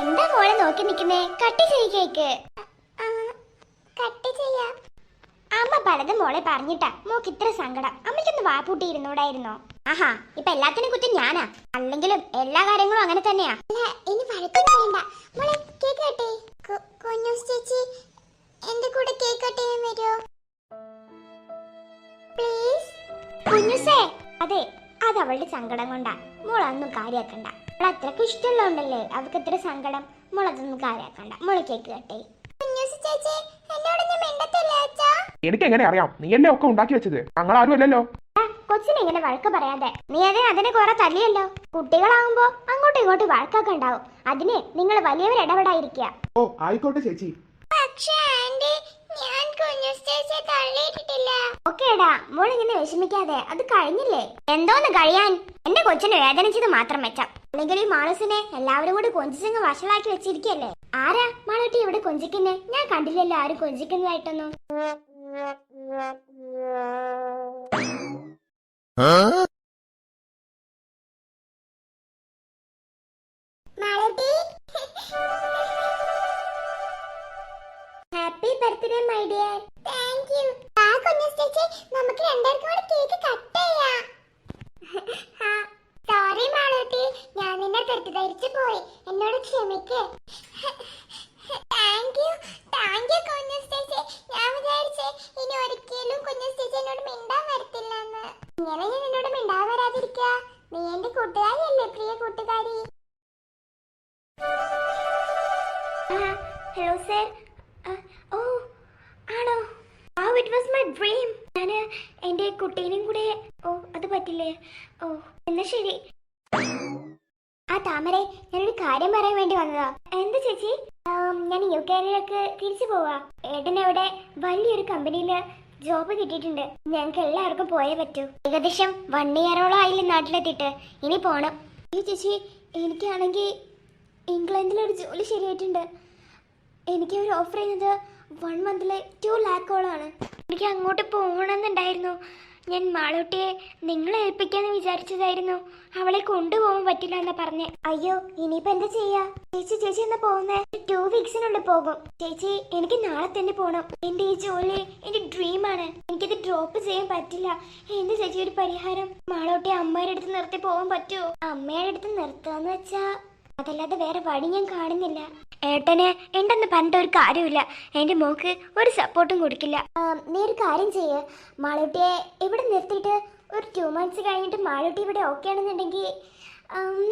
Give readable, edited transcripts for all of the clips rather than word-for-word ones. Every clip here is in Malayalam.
എന്താ മോളെ നോക്കി നിക്കുന്നേ? കട്ട് ചെയ്യ് കേക്ക്. കട്ട് ചെയ്യാം. അമ്മ പലതും മോളെ പറഞ്ഞിട്ടാ മോക്ക് ഇത്ര സങ്കടം. അമ്മയ്ക്കൊന്ന് വാപ്പൂട്ടി ഇരുന്നൂടായിരുന്നോ? ആഹാ, ഇപ്പൊ എല്ലാത്തിനും കുറ്റം ഞാനാ. അല്ലെങ്കിലും എല്ലാ കാര്യങ്ങളും അങ്ങനെ തന്നെയാ. ഇനി വഴക്കൊന്നും വേണ്ട. മോളെ കേക്ക് കട്ടേ. കുഞ്ഞൂസ് ചേച്ചി എന്റെ കൂടെ കേക്ക് കട്ട് ചെയ്യാൻ വരുമോ പ്ലീസ്? കുഞ്ഞുസേ, അതെ, അത് അവളുടെ സങ്കടം കൊണ്ടാ. മോളൊന്നും കാര്യാക്കണ്ട. അവൾ അത്രക്ക് ഇഷ്ടമുള്ളതുകൊണ്ടല്ലേ അവൾക്ക് ഇത്ര സങ്കടം. മോളതൊന്നും കാര്യാക്കണ്ട. മോളെ കേക്ക് കട്ടേ. കുഞ്ഞൂസ് ചേച്ചി എന്നോടൊന്നും മിണ്ടത്തില്ല അച്ഛാ. എനിക്ക് എങ്ങനെ അറിയാം? നീയല്ലേ ഒക്കെ ഉണ്ടാക്കി വെച്ചത്, ഞങ്ങൾ ആരും അല്ലല്ലോ. കൊച്ചിനെ ഇങ്ങനെ വഴക്ക് പറയാതെ. നീ അതിനെ കുറെ തല്ലിയല്ലോ. കുട്ടികളാവുമ്പോ അങ്ങോട്ടും ഇങ്ങോട്ടും വഴക്കൊക്കെ ഉണ്ടാവും. അതിന് നിങ്ങൾ വലിയവർ ഇടപെടാതിരിക്കുക. ഓ ആയിക്കോട്ടെ ചേച്ചി. പക്ഷേ ആന്റി, ഞാൻ കുഞ്ഞൂസ് ചേച്ചിയെ തള്ളിയിട്ടിട്ടില്ല. ഓക്കേടാ, മോളിങ്ങനെ വിഷമിക്കാതെ. അത് കഴിഞ്ഞില്ലേ? എന്തോന്ന് കഴിയാൻ? എന്റെ കൊച്ചിനെ വേദനിച്ചത് മാത്രം മെച്ചം. അല്ലെങ്കിൽ ഈ മാളസിനെ എല്ലാവരും കൂടി കൊഞ്ചിച്ചങ്ങ് വഷളാക്കി വെച്ചിരിക്കല്ലേ. ആരാ മാളൂട്ടി ഇവിടെ കൊഞ്ചിക്കുന്നേ? ഞാൻ കണ്ടില്ലല്ലോ ആരും കൊഞ്ചിക്കുന്നതായിട്ടൊന്നും. Happy birthday my dear. Thank you. ആ കുഞ്ഞൂസ് ചേച്ചി, നമുക്ക് രണ്ടുപേർക്കും കൂടി കേക്ക് കട്ട് ചെയ്യാം. സോറി മാളൂട്ടി, ഞാൻ നിന്നെ തെറ്റിദ്ധരിച്ചു പോയി. എന്നോട് ക്ഷമിക്ക്. താങ്ക് യു കുഞ്ഞൂസ് ചേച്ചി. ഞാൻ വിചാരിച്ചേ ഇനി ഒരിക്കലും കുഞ്ഞൂസ് ചേച്ചി എന്നോട് മിണ്ടാൻ വരത്തില്ലെന്ന്. ഇങ്ങനെ ഞാൻ എന്നോട് മിണ്ടാൻ വരാതിരിക്കാ? നീ എന്റെ കൂട്ടുകാരിയല്ലേ, പ്രിയ കൂട്ടുകാരി. Hello sir. ഓ ആണോ? It was my dream. ഞാൻ എൻ്റെ കുട്ടീനെയും കൂടെ. ഓ അത് പറ്റില്ലേ? ഓ എന്നാ ശരി. ആ താമരെ, ഞാനൊരു കാര്യം പറയാൻ വേണ്ടി വന്നതാ. എന്താ ചേച്ചി? ഞാൻ UK-ലേക്ക് തിരിച്ചു പോവാ. ഏട്ടനവിടെ വലിയൊരു കമ്പനിയില് ജോബ് കിട്ടിയിട്ടുണ്ട്. ഞങ്ങൾക്ക് എല്ലാവർക്കും പോയേ പറ്റൂ. ഏകദേശം 1 ഇയറോളം ആയില്ലേ നാട്ടിലെത്തിയിട്ട്. ഇനി പോണം. ഈ ചേച്ചി, എനിക്കാണെങ്കിൽ ഇംഗ്ലണ്ടിലൊരു ജോലി ശരിയായിട്ടുണ്ട്. എനിക്ക് ഒരു ഓഫർ ചെയ്യുന്നത് 1 മന്തിലെ 2 ലാക്കോളാണ്. എനിക്ക് അങ്ങോട്ട് പോകണമെന്നുണ്ടായിരുന്നു. ഞാൻ മാളൂട്ടിയെ നിങ്ങളെ ഏൽപ്പിക്കാന്ന് വിചാരിച്ചതായിരുന്നു. അവളെ കൊണ്ടുപോകാൻ പറ്റില്ല എന്നാ പറഞ്ഞേ. അയ്യോ, ഇനിയിപ്പോ എന്താ ചെയ്യാ? ചേച്ചി എന്നാ പോകുന്നേ? 2 വീക്സിനുള്ളിൽ പോകും. ചേച്ചി, എനിക്ക് നാളെ തന്നെ പോകണം. എന്റെ ഈ ജോലി എന്റെ ഡ്രീമാണ്. എനിക്കിത് ഡ്രോപ്പ് ചെയ്യാൻ പറ്റില്ല. എന്താ ചേച്ചി ഒരു പരിഹാരം? മാളൂട്ടിയെ അമ്മയുടെ അടുത്ത് നിർത്തി പോകാൻ പറ്റുമോ? അമ്മയുടെ അടുത്ത് നിർത്താന്ന് വെച്ചാ അതല്ലാതെ വേറെ വഴി ഞാൻ കാണുന്നില്ല. ഏട്ടന് ഉണ്ടെന്ന് പറഞ്ഞിട്ട് ഒരു കാര്യമില്ല. എൻ്റെ മോക്ക് ഒരു സപ്പോർട്ടും കൊടുക്കില്ല. നീ ഒരു കാര്യം ചെയ്യ്. മാളൂട്ടിയെ ഇവിടെ നിർത്തിയിട്ട് ഒരു 2 മന്ത്സ് കഴിഞ്ഞിട്ട് മാളൂട്ടി ഇവിടെ ഓക്കെ ആണെന്നുണ്ടെങ്കിൽ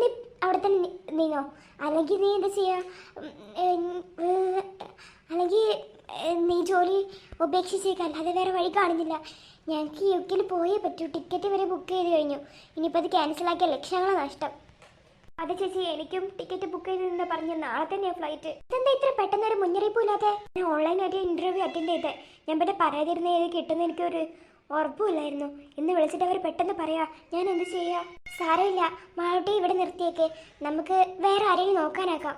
നീ അവിടെ തന്നെ നീങ്ങോ. അല്ലെങ്കിൽ നീ എന്താ ചെയ്യാ? അല്ലെങ്കിൽ നീ ജോലി ഉപേക്ഷിച്ചേക്ക്. അല്ലാതെ വേറെ വഴി കാണുന്നില്ല. ഞങ്ങൾക്ക് UK-ൽ പോയേ പറ്റൂ. ടിക്കറ്റ് വരെ ബുക്ക് ചെയ്ത് കഴിഞ്ഞു. ഇനിയിപ്പോൾ അത് ക്യാൻസലാക്കിയ ലക്ഷങ്ങളാണ് നഷ്ടം. അതെ ചേച്ചി, എനിക്കും ടിക്കറ്റ് ബുക്ക് ചെയ്തെന്ന് പറഞ്ഞ് നാളെ തന്നെയാണ് ഫ്ലൈറ്റ്. ഇതെന്താ ഇത്ര പെട്ടെന്നൊരു മുന്നറിയിപ്പില്ലാതെ? ഞാൻ ഓൺലൈനായിട്ട് ഇന്റർവ്യൂ അറ്റൻഡ് ചെയ്തേ. ഞാൻ പിന്നെ പറയാതിരുന്ന ഏത് കിട്ടുന്ന എനിക്കൊരു ഉറപ്പുമില്ലായിരുന്നു. ഇന്ന് വിളിച്ചിട്ട് അവർ പെട്ടെന്ന് പറയാ. ഞാൻ എന്ത് ചെയ്യാ? സാരമില്ല, മാളൂട്ടി ഇവിടെ നിർത്തിയേക്ക്. നമുക്ക് വേറെ ആരെങ്കിലും നോക്കാനാക്കാം.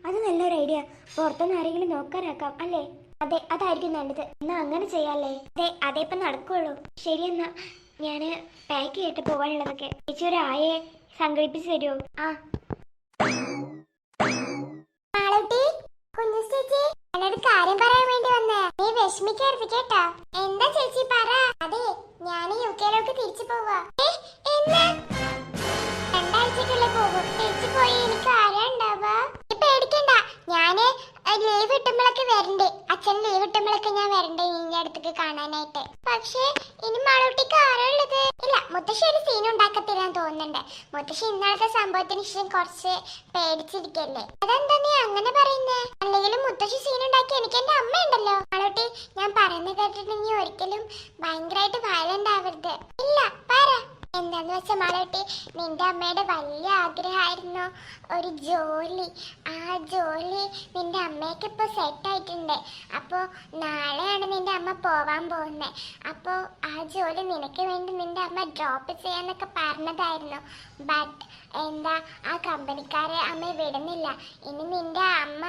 അത് നല്ലൊരു ഐഡിയ. പുറത്തുനിന്ന് ആരെങ്കിലും നോക്കാനാക്കാം അല്ലേ? അതെ, അതായിരിക്കും നല്ലത്. എന്നാ അങ്ങനെ ചെയ്യാല്ലേ? അതേ ഇപ്പം നടക്കുള്ളൂ. ശരി, എന്നാ ഞാൻ പാക്ക് ചെയ്തിട്ട് പോകാനുള്ളതൊക്കെ. ചേച്ചി ഒരു ആയെ സംഘടിപ്പിച്ചു തരുമോ? എന്നോട് കാര്യം പറയാൻ വേണ്ടി വന്നേ. നീ വിഷമിക്കരുത് കേട്ടോ. എന്താ ചേച്ചി പറ. അതെ, ഞാൻ UK-ലേക്ക് തിരിച്ചു പോവാ. എന്ന്? 2 ആഴ്ചക്കുള്ളിൽ പോകും. തിരിച്ചു പോയി എനിക്ക് ആരാ ഉണ്ടാവാ? പേടിക്കണ്ട, ഞാന് ലീവ് കിട്ടുമ്പോഴൊക്കെ വരണ്ടേ. അച്ഛൻ ലീവ് കിട്ടുമ്പോഴൊക്കെ ഞാൻ വരണ്ടേ നിന്റെ അടുത്തേക്ക് കാണാനായിട്ട്. പക്ഷേ ഇനി മാളൂട്ടിക്ക് ആരാ ഉള്ളത്? ഇല്ല, മുത്തശ്ശി ഒരു സീൻ ഉണ്ടാക്കത്തില്ലെന്ന് തോന്നുന്നുണ്ട്. മുത്തശ്ശി ഇന്നലത്തെ സംഭവത്തിന് ശേഷം കുറച്ച് പേടിച്ചിരിക്കല്ലേ. അതെന്താ നീ അങ്ങനെ പറയുന്നേ? അല്ലെങ്കിലും മുത്തശ്ശി സീൻ ഉണ്ടാക്കി എനിക്ക് എന്റെ അമ്മ ഉണ്ടല്ലോ. മാളൂട്ടി, ഞാൻ പറയുന്നത് കേട്ടിട്ട് നീ ഒരിക്കലും ഭയങ്കരമായിട്ട് വയലന്റ് ആവരുത്. ഇല്ല, പറ. എന്താന്ന് വെച്ചാ മാളൂട്ടി, നിന്റെ അമ്മയുടെ വലിയ ആഗ്രഹമായിരുന്നു ഒരു ജോലി. ആ ജോലി നിന്റെ അമ്മയ്ക്ക് ഇപ്പോൾ സെറ്റ് ആയിട്ടുണ്ട്. അപ്പോൾ നാളെയാണ് നിന്റെ അമ്മ പോവാൻ പോകുന്നത്. അപ്പോൾ ആ ജോലി നിനക്ക് വേണ്ടി നിന്റെ അമ്മ ഡ്രോപ്പ് ചെയ്യാന്നൊക്കെ പറഞ്ഞതായിരുന്നു. ബട്ട് എന്താ, ആ കമ്പനിക്കാരെ അമ്മ വിടുന്നില്ല. ഇനി നിന്റെ അമ്മ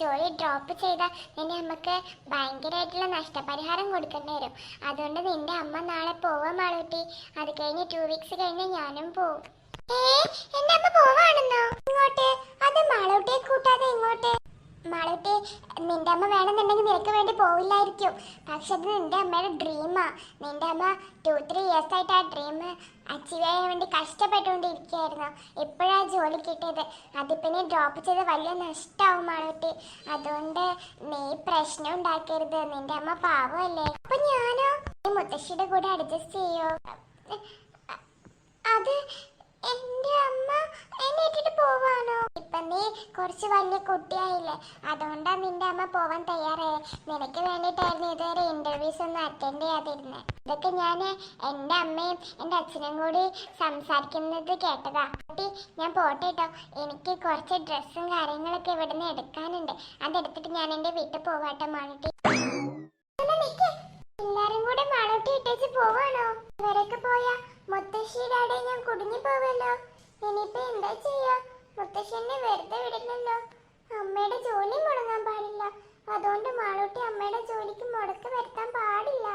ജോലി ഡ്രോപ്പ് ചെയ്താൽ നിന്റെ അമ്മക്ക് ഭയങ്കരമായിട്ടുള്ള നഷ്ടപരിഹാരം കൊടുക്കേണ്ടി വരും. അതുകൊണ്ട് നിന്റെ അമ്മ നാളെ പോവാൻ മാളൂട്ടി. അത് കഴിഞ്ഞ് 2 വീക്സ് കഴിഞ്ഞ് ഞാനും പോവും. എന്റെ അമ്മ പോവാണെന്നോ? ഇങ്ങോട്ട്? അത് മാളൂട്ടിയെ നിന്റെ അമ്മ വേണമെന്നുണ്ടെങ്കിൽ നിനക്ക് വേണ്ടി പോവില്ലായിരിക്കും. പക്ഷെ അത് നിന്റെ അമ്മയുടെ ഡ്രീമാ. നിന്റെ അമ്മ 2-3 ഇയേഴ്സ് ആയിട്ട് ആ ഡ്രീം അച്ചീവ് ചെയ്യാൻ വേണ്ടി കഷ്ടപ്പെട്ടുകൊണ്ടിരിക്കുകയായിരുന്നു. ഇപ്പോഴാ ജോലി കിട്ടിയത്. അതിപ്പോ നീ ഡ്രോപ്പ് ചെയ്ത് വലിയ നഷ്ടമാവും മാളൂട്ടി. അതുകൊണ്ട് നീ പ്രശ്നം ഉണ്ടാക്കരുത്. നിന്റെ അമ്മ പാവമല്ലേ. അപ്പൊ ഞാനോ ഈ മുത്തശ്ശിയുടെ കൂടെ അഡ്ജസ്റ്റ് ചെയ്യോ? അത് എന്റെ അമ്മ എന്നെ ഇട്ടിട്ട് പോവാണോ? ഇപ്പൊ നീ കുറച്ച് വലിയ കുട്ടിയായില്ലേ, അതുകൊണ്ടാ നിന്റെ അമ്മ പോവാൻ തയ്യാറായേ. നിനക്ക് വേണ്ടിട്ടായിരുന്നു ഇതുവരെ ഇന്റർവ്യൂസ് ഒന്നും അറ്റൻഡ് ചെയ്യാതിരുന്നേ. ഇതൊക്കെ ഞാൻ എന്റെ അമ്മയും എന്റെ അച്ഛനും കൂടി സംസാരിക്കുന്നത് കേട്ടതാ. ഞാൻ പോട്ടെ കേട്ടോ. എനിക്ക് കുറച്ച് ഡ്രസ്സും കാര്യങ്ങളൊക്കെ ഇവിടുന്ന് എടുക്കാനുണ്ട്. അതെടുത്തിട്ട് ഞാൻ എന്റെ വീട്ടിൽ പോവാട്ടോ മാളൂട്ടി. എല്ലാരും കൂടെ മാളൂട്ടി ഇട്ടേച്ച് പോവാണോ? ഇവരൊക്കെ പോയാ മുത്തശ്ശിയുടെ അവിടെ ഞാൻ കുടുങ്ങി പോവല്ലോ. ഇനിയിപ്പോ എന്താ ചെയ്യാ? മുത്തശ്ശിനെ വെറുതെ വിടില്ലല്ലോ. അമ്മയുടെ ജോലി മുടങ്ങാൻ പാടില്ല. അതുകൊണ്ട് മാളൂട്ടി അമ്മയുടെ ജോലിക്ക് മുടക്ക് വരുത്താൻ പാടില്ല.